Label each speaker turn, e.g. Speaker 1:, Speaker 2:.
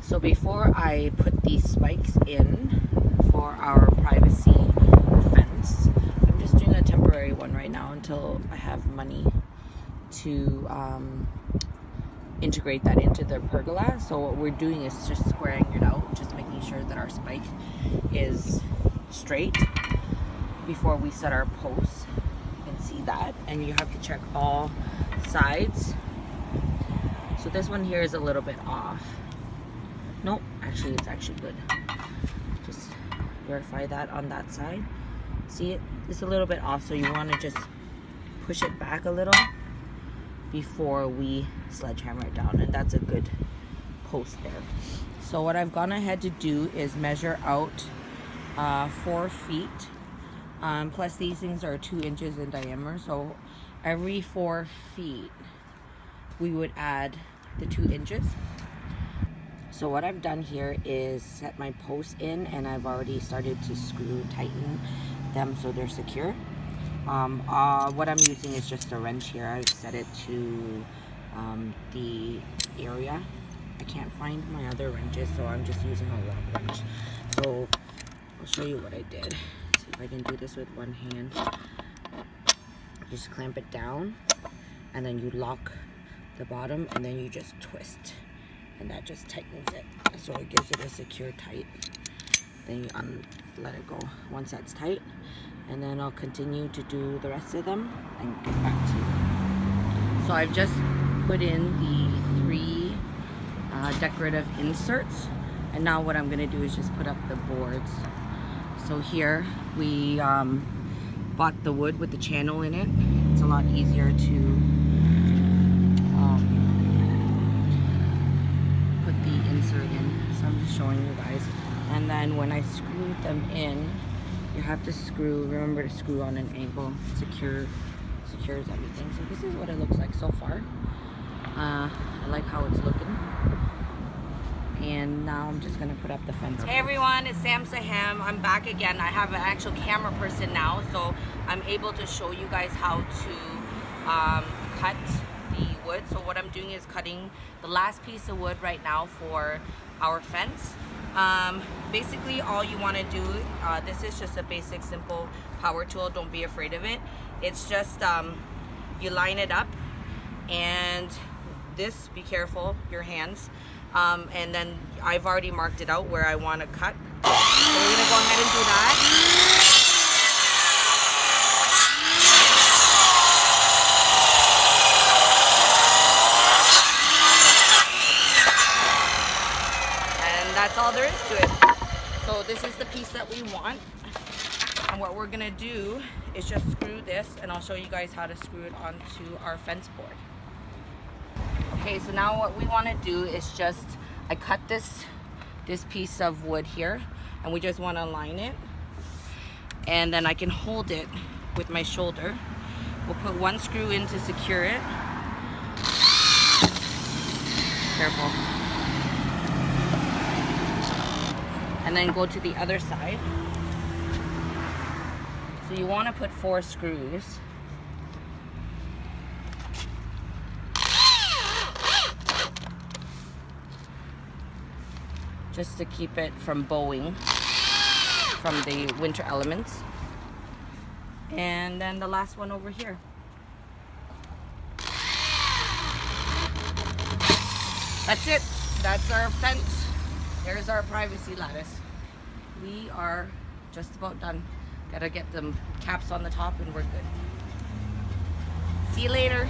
Speaker 1: So before I put these spikes in for our privacy fence, I'm just doing a temporary one right now until I have money to integrate that into the pergola. So what we're doing is just squaring it out, just making sure that our spike is straight before we set our posts. You can see that, and you have to check all sides. So this one here is a little bit off. Nope, actually it's actually good. Just verify that on that side. See it? It's a little bit off, so you want to just push it back a little before we sledgehammer it down, and that's a good post there. So what I've gone ahead to do is measure out 4 feet. Plus these things are 2 inches in diameter, so every 4 feet we would add the 2 inches. So what I've done here is set my posts in, and I've already started to tighten them so they're secure. What I'm using is just a wrench here. I've set it to the area. I can't find my other wrenches, so I'm just using a lock wrench. So I'll show you what I did. See if I can do this with one hand. Just clamp it down, and then you lock the bottom, and then you just twist, and that just tightens it, so it gives it a secure tight. Then you let it go once that's tight, and then I'll continue to do the rest of them and get back to you. So I've just put in the 3 decorative inserts, and now what I'm going to do is just put up the boards. So here we bought the wood with the channel in it. It's a lot easier to put the insert in, so I'm just showing you guys. And then when I screw them in, you have to remember to screw on an angle. Secures everything. So this is what it looks like so far. I like how it's looking. And now I'm just gonna put up the fence. Hey everyone, it's Sam Saham. I'm back again. I have an actual camera person now, so I'm able to show you guys how to cut the wood. So what I'm doing is cutting the last piece of wood right now for our fence. Basically all you want to do, this is just a basic simple power tool. Don't be afraid of it. It's just you line it up, and this, be careful your hands, and then I've already marked it out where I want to cut, so we're gonna go ahead and do that. That's all there is to it. So this is the piece that we want, and what we're gonna do is just screw this, and I'll show you guys how to screw it onto our fence board. Okay, so now what we want to do is just, I cut this piece of wood here, and we just want to line it, and then I can hold it with my shoulder. We'll put 1 screw in to secure it. Careful. And then go to the other side. So you want to put 4 screws. Just to keep it from bowing from the winter elements. And then the last one over here. That's it. That's our fence. There's our privacy lattice. We are just about done. Gotta get them caps on the top and we're good. See you later.